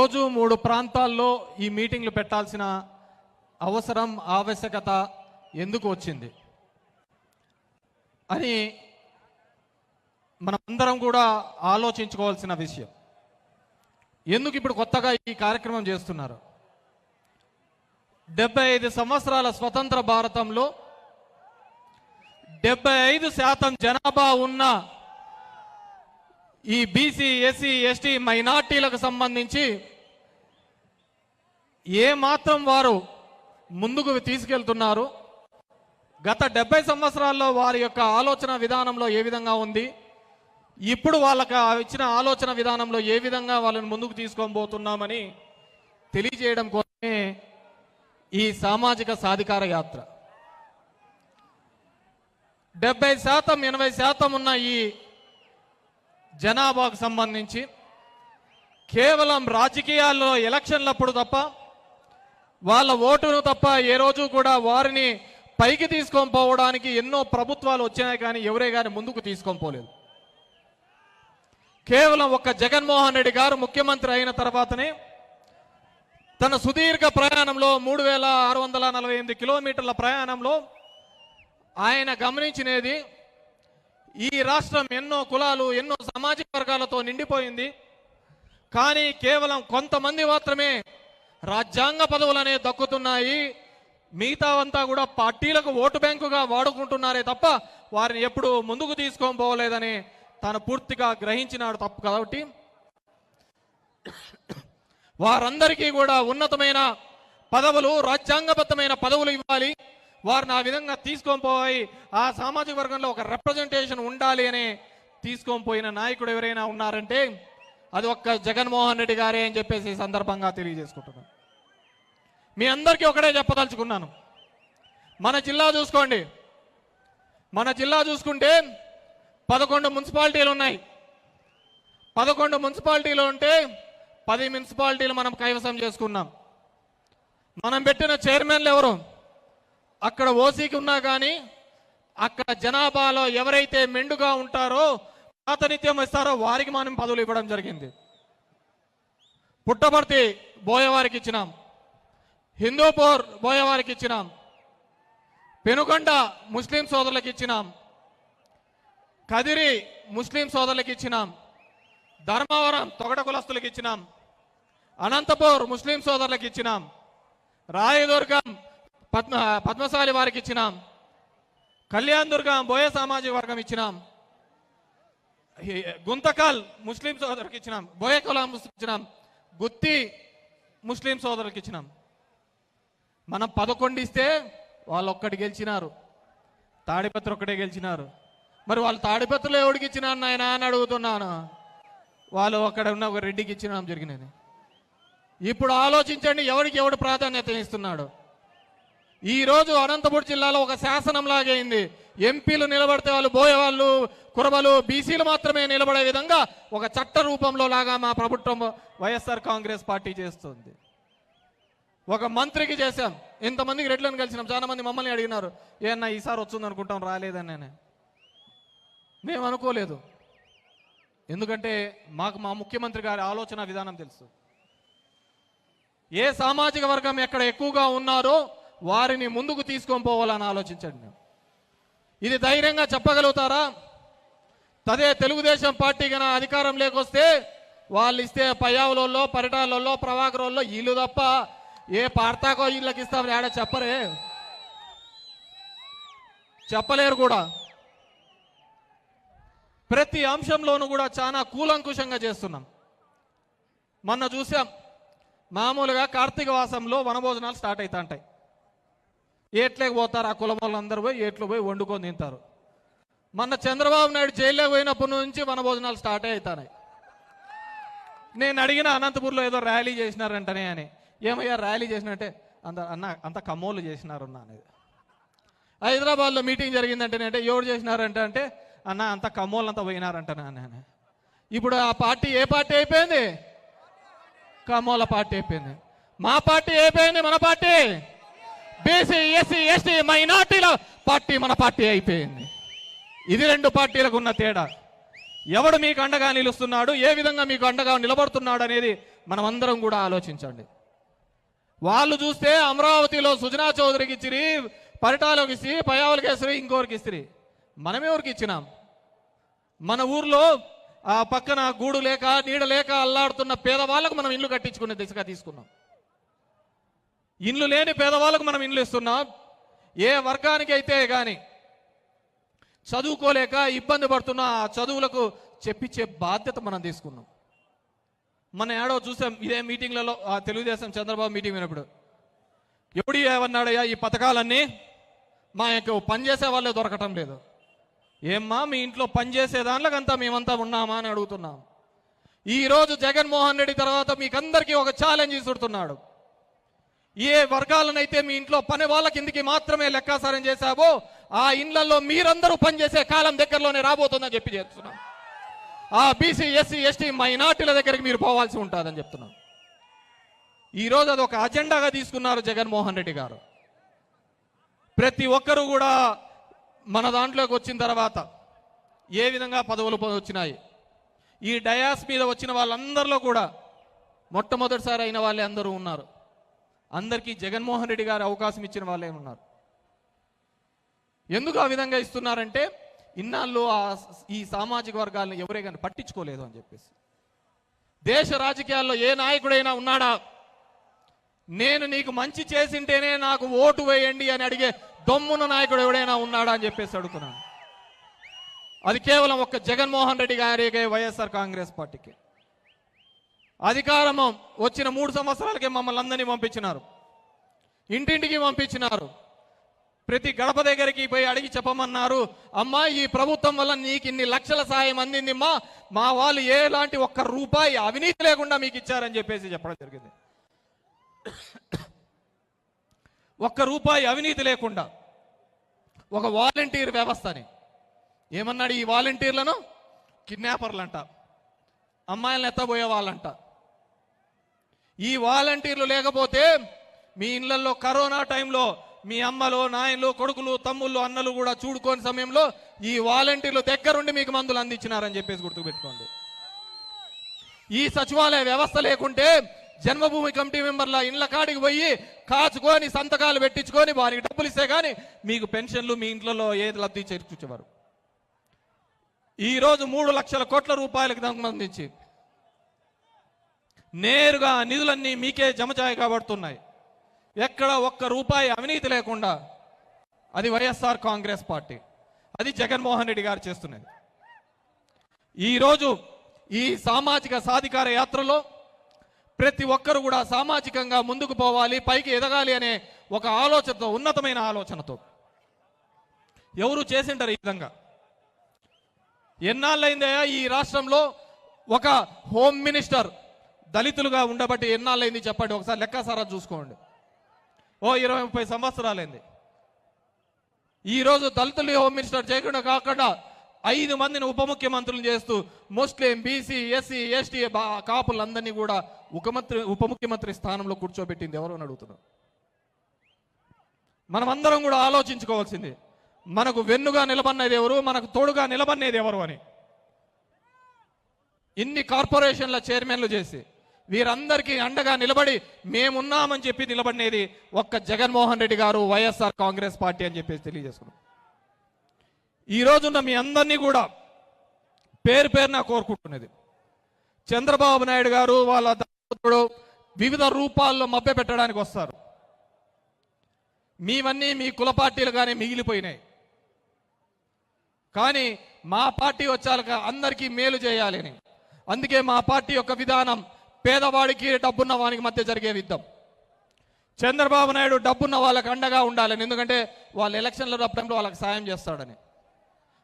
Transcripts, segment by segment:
రోజు 3 ప్రాంతాల్లో ఈ మీటింగ్లు పెట్టాల్సిన అవసరం ఆవశ్యకత ఎందుకు వచ్చింది అని మనమందరం కూడా ఆలోచించుకోవాల్సిన విషయం. ఎందుకు ఇప్పుడు కొత్తగా ఈ కార్యక్రమం చేస్తున్నారు? 75 సంవత్సరాల స్వతంత్ర భారతంలో 75% జనాభా ఉన్న ఈ బీసీ, ఎస్సీ, ఎస్టీ మైనార్టీలకు సంబంధించి ఏ మాత్రం వారు ముందుకు తీసుకెళ్తున్నారు, గత 70 సంవత్సరాల్లో వారి యొక్క ఆలోచన విధానంలో ఏ విధంగా ఉంది, ఇప్పుడు వాళ్ళకి ఇచ్చిన ఆలోచన విధానంలో ఏ విధంగా వాళ్ళని ముందుకు తీసుకొని పోతున్నామని తెలియజేయడం కోసమే ఈ సామాజిక సాధికార యాత్ర. 70% 80% ఉన్న ఈ జనాభాకు సంబంధించి కేవలం రాజకీయాల్లో ఎలక్షన్లప్పుడు తప్ప, వాళ్ళ ఓటును తప్ప ఏ రోజు కూడా వారిని పైకి తీసుకొని పోవడానికి ఎన్నో ప్రభుత్వాలు వచ్చినాయి, కానీ ఎవరే కానీ ముందుకు తీసుకొని పోలేదు. కేవలం ఒక్క జగన్మోహన్ రెడ్డి గారు ముఖ్యమంత్రి అయిన తర్వాతనే తన సుదీర్ఘ ప్రయాణంలో 3648 కిలోమీటర్ల ప్రయాణంలో ఆయన గమనించినది, ఈ రాష్ట్రం ఎన్నో కులాలు, ఎన్నో సామాజిక వర్గాలతో నిండిపోయింది, కానీ కేవలం కొంతమంది మాత్రమే రాజ్యాంగ పదవులనే దక్కుతున్నాయి, మిగతావంతా కూడా పార్టీలకు ఓటు బ్యాంకుగా వాడుకుంటున్నారే తప్ప వారిని ఎప్పుడు ముందుకు తీసుకొని పోలేదని తాను పూర్తిగా గ్రహించినాడు. తప్పు కాబట్టి వారందరికీ కూడా ఉన్నతమైన పదవులు, రాజ్యాంగబద్ధమైన పదవులు ఇవ్వాలి, వారిని ఆ విధంగా తీసుకొని పోయి ఆ సామాజిక వర్గంలో ఒక రిప్రజెంటేషన్ ఉండాలి అని తీసుకొని పోయిన నాయకుడు ఎవరైనా ఉన్నారంటే అది ఒక్క జగన్మోహన్ రెడ్డి గారే అని చెప్పేసి ఈ సందర్భంగా తెలియజేసుకుంటున్నాను. మీ అందరికీ ఒకటే చెప్పదలుచుకున్నాను. మన జిల్లా చూసుకోండి, మన జిల్లా చూసుకుంటే 11 మున్సిపాలిటీలు ఉన్నాయి. 11 మున్సిపాలిటీలు ఉంటే 10 మున్సిపాలిటీలు మనం కైవసం చేసుకున్నాం. మనం పెట్టిన చైర్మన్లు ఎవరు? అక్కడ ఓసీకి ఉన్నా కానీ అక్కడ జనాభాలో ఎవరైతే మెండుగా ఉంటారో, ప్రాతినిధ్యం ఇస్తారో వారికి మనం పదవులు ఇవ్వడం జరిగింది. పుట్టపర్తి బోయవారికి ఇచ్చినాం, హిందూపూర్ బోయవారికి ఇచ్చినాం, పెనుగొండ ముస్లిం సోదరులకు ఇచ్చినాం, కదిరి ముస్లిం సోదరులకు ఇచ్చినాం, ధర్మవరం తొగట కులస్తులకు ఇచ్చినాం, అనంతపూర్ ముస్లిం సోదరులకు ఇచ్చినాం, రాయదుర్గం పద్మశాలి వారికి ఇచ్చినాం, కళ్యాణ్ దుర్గం బోయ సామాజిక వర్గం ఇచ్చినాం, గుంతకల్ ముస్లిం సోదరులకు ఇచ్చినాం, బోయ కులం ఇచ్చినాం, గుత్తి ముస్లిం సోదరులకు ఇచ్చినాం. మనం 11 ఇస్తే వాళ్ళు ఒక్కటి గెలిచినారు, తాడిపత్రి ఒక్కటే గెలిచినారు. మరి వాళ్ళు తాడిపత్రిలో ఎవడికి ఇచ్చినారు నాయన అని అడుగుతున్నాను. వాళ్ళు అక్కడ ఉన్న ఒక రెడ్డికి ఇచ్చినాం జరిగినది. ఇప్పుడు ఆలోచించండి, ఎవరికి ఎవడు ప్రాధాన్యత ఇస్తున్నాడు. ఈరోజు అనంతపురం జిల్లాలో ఒక శాసనం లాగైంది, ఎంపీలు నిలబడితే వాళ్ళు బోయేవాళ్ళు, కురబలు, బీసీలు మాత్రమే నిలబడే విధంగా ఒక చట్ట రూపంలో లాగా మా ప్రభుత్వం వైఎస్ఆర్ కాంగ్రెస్ పార్టీ చేస్తుంది. ఒక మంత్రికి చేశాం, ఇంతమందికి రెడ్లను కలిసినాం. చాలా మంది మమ్మల్ని అడిగినారు, ఏమన్నా ఈసారి వచ్చింది అనుకుంటాం, రాలేదని. మేము అనుకోలేదు, ఎందుకంటే మాకు మా ముఖ్యమంత్రి గారి ఆలోచన విధానం తెలుసు. ఏ సామాజిక వర్గం ఎక్కడ ఎక్కువగా ఉన్నారో వారిని ముందుకు తీసుకొని పోవాలని ఆలోచించండి. ఇది ధైర్యంగా చెప్పగలుగుతారా? అదే తెలుగుదేశం పార్టీ కన్నా అధికారం లేకొస్తే వాళ్ళు ఇస్తే పయ్యావులలో, పరిటాలలో, ప్రభాకరంలో ఇల్లు తప్ప ఏ పార్తాకో ఇళ్ళకి ఇస్తామని ఆడ చెప్పలేరు కూడా. ప్రతి అంశంలోనూ కూడా చాలా కూలంకుషంగా చేస్తున్నాం. మొన్న చూసాం, మామూలుగా కార్తీక మాసంలో వనభోజనాలు స్టార్ట్ అవుతా ఉంటాయి. ఏట్లేకి పోతారు, ఆ కులం వాళ్ళందరూ పోయి ఏట్లు పోయి వండుకొని తింటారు. మొన్న చంద్రబాబు నాయుడు జైల్లో పోయినప్పటి నుంచి వనభోజనాలు స్టార్ట్ అవుతాయి. నేను అడిగిన అనంతపూర్లో ఏదో ర్యాలీ చేసినారంటనే అని. ఏమయ్యా ర్యాలీ చేసినట్టే? అంత కమ్మోళ్ళు చేసినారు అనేది. హైదరాబాద్లో మీటింగ్ జరిగిందంటేనే ఎవరు చేసినారంటే అన్న అంత కమ్మోళ్ళంతా పోయినారంటనే అని. ఇప్పుడు ఆ పార్టీ ఏ పార్టీ అయిపోయింది? కమ్మోళ్ళ పార్టీ అయిపోయింది. మా పార్టీ అయిపోయింది, మన పార్టీ బీసీ, ఎస్సీ, ఎస్టీ మైనార్టీల పార్టీ మన పార్టీ అయిపోయింది. ఇది 2 పార్టీలకు ఉన్న తేడా. ఎవడు మీకు అండగా నిలుస్తున్నాడు, ఏ విధంగా మీకు అండగా నిలబడుతున్నాడు అనేది మనమందరం కూడా ఆలోచించండి. వాళ్ళు చూస్తే అమరావతిలో సుజనా చౌదరికి ఇచ్చిరి, పరిటాలకు ఇస్త్రీ, పయావులకి ఇస్త్రీ, ఇంకోరికి ఇస్త్రీ. మనమెవరికి ఇచ్చినాం? మన ఊర్లో ఆ పక్కన గూడు లేక నీడ లేక అల్లాడుతున్న పేదవాళ్ళకు మనం ఇల్లు కట్టించుకునే దిశగా తీసుకున్నాం. ఇల్లు లేని పేదవాళ్ళకు మనం ఇల్లు ఇస్తున్నాం. ఏ వర్గానికి అయితే కానీ చదువుకోలేక ఇబ్బంది పడుతున్న ఆ చదువులకు చెప్పించే బాధ్యత మనం తీసుకున్నాం. మన ఏడో చూసాం ఇదే మీటింగ్లలో, ఆ తెలుగుదేశం చంద్రబాబు మీటింగ్ వినప్పుడు ఎప్పుడు ఏమన్నాడయ్యా, ఈ పథకాలన్నీ మా యొక్క పనిచేసే వాళ్ళే దొరకటం లేదు. ఏమ్మా మీ ఇంట్లో పనిచేసే దాంట్లోకంతా మేమంతా ఉన్నామా అని అడుగుతున్నాం. ఈరోజు జగన్మోహన్ రెడ్డి తర్వాత మీకందరికీ ఒక ఛాలెంజ్ ఇస్తున్నాడు. ఏ వర్గాలనైతే మీ ఇంట్లో పని వాళ్ళ కిందికి మాత్రమే లెక్కాసారం చేశావో ఆ ఇండ్లలో మీరందరూ పనిచేసే కాలం దగ్గరలోనే రాబోతుందని చెప్పి చెప్తున్నాం. ఆ బీసీ, ఎస్సీ, ఎస్టీ, మైనార్టీల దగ్గరికి మీరు పోవాల్సి ఉంటుందని చెప్తున్నాం. ఈరోజు అది ఒక అజెండాగా తీసుకున్నారు జగన్మోహన్ రెడ్డి గారు. ప్రతి ఒక్కరూ కూడా మన దాంట్లోకి వచ్చిన తర్వాత ఏ విధంగా పదవులు వచ్చినాయి, ఈ డయాస్ మీద వచ్చిన వాళ్ళందరిలో కూడా మొట్టమొదటిసారి అయిన వాళ్ళే అందరూ ఉన్నారు. అందరికీ జగన్మోహన్ రెడ్డి గారు అవకాశం ఇచ్చిన వాళ్ళే ఉన్నారు. ఎందుకు ఆ విధంగా ఇస్తున్నారంటే ఇన్నాళ్ళు ఈ సామాజిక వర్గాలను ఎవరే కానీ పట్టించుకోలేదు అని చెప్పేసి. దేశ రాజకీయాల్లో ఏ నాయకుడైనా ఉన్నాడా, నేను నీకు మంచి చేసింటేనే నాకు ఓటు వేయండి అని అడిగే దమ్మున నాయకుడు ఎవడైనా ఉన్నాడా అని చెప్పేసి అడుగుతున్నాను. అది కేవలం ఒక్క జగన్మోహన్ రెడ్డి గారికి, వైఎస్ఆర్ కాంగ్రెస్ పార్టీకి. అధికారం వచ్చిన 3 సంవత్సరాలకే మమ్మల్ని అందరినీ పంపించినారు, ఇంటింటికి పంపించినారు, ప్రతి గడప దగ్గరికి పోయి అడిగి చెప్పమన్నారు. అమ్మా ఈ ప్రభుత్వం వల్ల నీకు ఇన్ని లక్షల సాయం అందింది, మా వాళ్ళు ఎలాంటి ఒక్క రూపాయి అవినీతి లేకుండా మీకు ఇచ్చారని చెప్పేసి చెప్పడం జరిగింది. ఒక్క రూపాయి అవినీతి లేకుండా ఒక వాలంటీర్ వ్యవస్థని ఏమన్నాడు, ఈ వాలంటీర్లను కిడ్నాపర్లంట, అమ్మాయిలను ఎత్తబోయే వాళ్ళంట. ఈ వాలంటీర్లు లేకపోతే మీ ఇళ్లలో కరోనా టైంలో మీ అమ్మలు, నాయనలు, కొడుకులు, తమ్ముళ్ళు, అన్నలు కూడా చూడుకోని సమయంలో ఈ వాలంటీర్లు దగ్గరుండి మీకు మందులు అందించినారని చెప్పేసి గుర్తుపెట్టుకోండి. ఈ సచివాలయ వ్యవస్థ లేకుంటే జన్మభూమి కమిటీ మెంబర్ల ఇండ్ల కాడికి పోయి కాచుకొని సంతకాలు పెట్టించుకొని వారికి డబ్బులు ఇస్తే కానీ మీకు పెన్షన్లు మీ ఇంట్లో ఏది లబ్ధి చేర్చుచ్చేవారు. ఈరోజు 3 లక్షల కోట్ల రూపాయలకు సంబంధించి నేరుగా నిధులన్నీ మీకే కాబడుతున్నాయి. ఎక్కడ ఒక్క రూపాయి అవినీతి లేకుండా అది వైఎస్ఆర్ కాంగ్రెస్ పార్టీ, అది జగన్మోహన్ రెడ్డి గారు చేస్తున్నది. ఈరోజు ఈ సామాజిక సాధికార యాత్రలో ప్రతి ఒక్కరు కూడా సామాజికంగా ముందుకు పోవాలి, పైకి ఎదగాలి అనే ఒక ఆలోచనతో, ఉన్నతమైన ఆలోచనతో ఎవరు చేసింటారు ఈ విధంగా. ఎన్నాళ్ళైందయ్యా ఈ రాష్ట్రంలో ఒక హోమ్ మినిస్టర్ దళితులుగా ఉండబట్టి ఎన్నాళ్ళైంది చెప్పండి, ఒకసారి లెక్కసారా చూసుకోండి. 20-30 సంవత్సరాలైంది. ఈరోజు దళితులు హోమ్ మినిస్టర్ చేయకుండా కాకుండా 5 మందిని ఉప ముఖ్యమంత్రులు చేస్తూ ముస్లిం, బీసీ, ఎస్సీ, ఎస్టీ కాపులందరినీ కూడా ఉప ముఖ్యమంత్రి స్థానంలో కూర్చోబెట్టింది ఎవరు అని అడుగుతున్నారు. మనమందరం కూడా ఆలోచించుకోవాల్సింది, మనకు వెన్నుగా నిలబడినది ఎవరు, మనకు తోడుగా నిలబడినది ఎవరు అని. ఇన్ని కార్పొరేషన్ల చైర్మన్లు చేసి వీరందరికీ అండగా నిలబడి మేమున్నామని చెప్పి నిలబడినది ఒక్క జగన్మోహన్ రెడ్డి గారు, వైఎస్ఆర్ కాంగ్రెస్ పార్టీ అని చెప్పేసి తెలియజేసుకున్నాం. ఈ రోజున్న మీ అందరినీ కూడా పేరు పేరున కోరుకుంటున్నది, చంద్రబాబు నాయుడు గారు వాళ్ళ దళితుడు వివిధ రూపాల్లో మభ్య పెట్టడానికి వస్తారు. మీవన్నీ మీ కుల పార్టీలుగానే మిగిలిపోయినాయి. కానీ మా పార్టీ వచ్చాక అందరికీ మేలు చేయాలి అని, అందుకే మా పార్టీ యొక్క విధానం పేదవాడికి డబ్బున్న వానికి మధ్య జరిగే యుద్ధం. చంద్రబాబు నాయుడు డబ్బున్న వాళ్ళకి అండగా ఉండాలని, ఎందుకంటే వాళ్ళు ఎలక్షన్ల టైంలో వాళ్ళకి సాయం చేస్తాడని.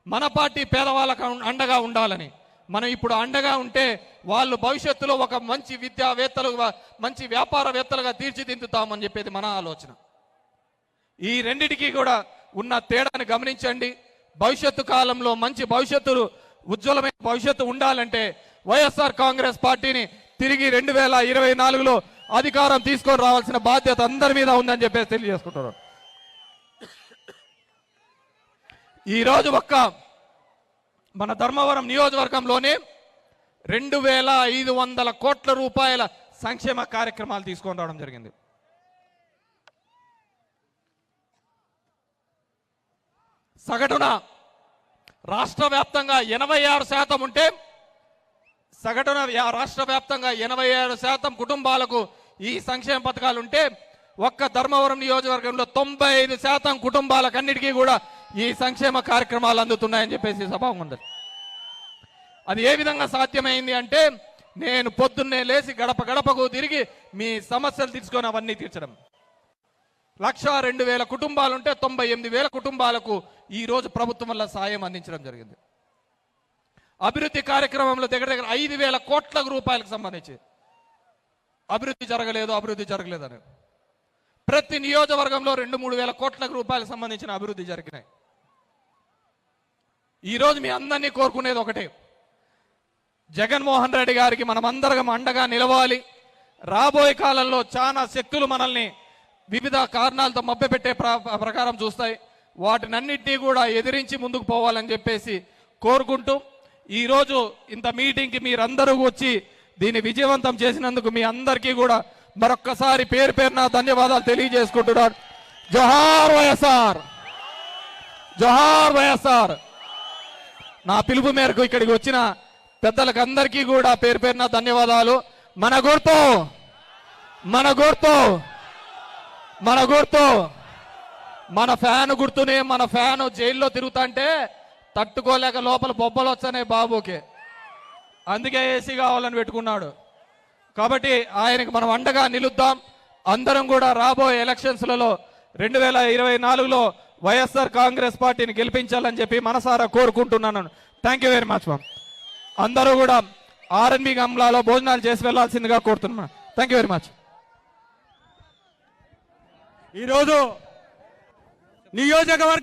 మన పార్టీ పేదవాళ్ళకు అండగా ఉండాలని, మనం ఇప్పుడు అండగా ఉంటే వాళ్ళు భవిష్యత్తులో ఒక మంచి విద్యావేత్తలుగా, మంచి వ్యాపారవేత్తలుగా తీర్చిదిద్దుతామని చెప్పేది మన ఆలోచన. ఈ రెండిటికి కూడా ఉన్న తేడాను గమనించండి. భవిష్యత్తు కాలంలో మంచి భవిష్యత్తు, ఉజ్వలమైన భవిష్యత్తు ఉండాలంటే వైఎస్ఆర్ కాంగ్రెస్ పార్టీని తిరిగి 2024లో అధికారం తీసుకొని రావాల్సిన బాధ్యత అందరి మీద ఉందని చెప్పేసి తెలియజేసుకుంటున్నారు. ఈరోజు ఒక్క మన ధర్మవరం నియోజకవర్గంలోనే 2500 కోట్ల రూపాయల సంక్షేమ కార్యక్రమాలు తీసుకొని రావడం జరిగింది. సగటున రాష్ట్ర వ్యాప్తంగా 86% ఉంటే సగటున రాష్ట్ర వ్యాప్తంగా 87% కుటుంబాలకు ఈ సంక్షేమ పథకాలు ఉంటే ఒక్క ధర్మవరం నియోజకవర్గంలో 95% కుటుంబాలకన్నిటికీ కూడా ఈ సంక్షేమ కార్యక్రమాలు అందుతున్నాయని చెప్పేసి సభ ఉంది. అది ఏ విధంగా సాధ్యమైంది అంటే నేను పొద్దున్నే లేచి గడప గడపకు తిరిగి మీ సమస్యలు తీసుకొని అవన్నీ తీర్చడం. 1,02,000 కుటుంబాలుంటే 98,000 కుటుంబాలకు ఈ రోజు ప్రభుత్వం వల్ల సాయం అందించడం జరిగింది. అభివృద్ధి కార్యక్రమంలో దగ్గర 5,000 కోట్ల రూపాయలకు సంబంధించి అభివృద్ధి జరగలేదని ప్రతి నియోజకవర్గంలో 2-3 వేల కోట్ల రూపాయలకు సంబంధించిన అభివృద్ధి జరిగినాయి. ఈరోజు మీ అందరినీ కోరుకునేది ఒకటే, జగన్మోహన్ రెడ్డి గారికి మనం అందరం అండగా నిలవాలి. రాబోయే కాలంలో చాలా శక్తులు మనల్ని వివిధ కారణాలతో మభ్యపెట్టే ప్రకారం చూస్తాయి. వాటినన్నింటినీ కూడా ఎదిరించి ముందుకు పోవాలని చెప్పేసి కోరుకుంటూ ఈరోజు ఇంత మీటింగ్కి మీరందరూ వచ్చి దీన్ని విజయవంతం చేసినందుకు మీ అందరికీ కూడా మరొక్కసారి పేరు పేరున ధన్యవాదాలు తెలియజేసుకుంటున్నాను. జోహార్ వైఎస్ఆర్, జోహార్ వైఎస్ఆర్. నా పిలుపు మేరకు ఇక్కడికి వచ్చిన పెద్దలకు అందరికీ కూడా పేరు పేరున ధన్యవాదాలు. మన ఫ్యాన్ గుర్తునే మన ఫ్యాన్ జైల్లో తిరుగుతుంటే తట్టుకోలేక లోపల బొబ్బలు వచ్చానే బాబుకి, అందుకే ఏసీ కావాలని పెట్టుకున్నాడు. కాబట్టి ఆయనకు మనం అండగా నిలుద్దాం. అందరం కూడా రాబోయే ఎలక్షన్స్లలో 2024లో వైఎస్ఆర్ కాంగ్రెస్ పార్టీని గెలిపించాలని చెప్పి మనసారా కోరుకుంటున్నాను. Thank you very much. అందరూ కూడా ఆర్ఎన్బి గమ్లాలో భోజనాలు చేసి వెళ్లాల్సిందిగా కోరుతున్నాను. Thank you very much. ఈరోజు నియోజకవర్గ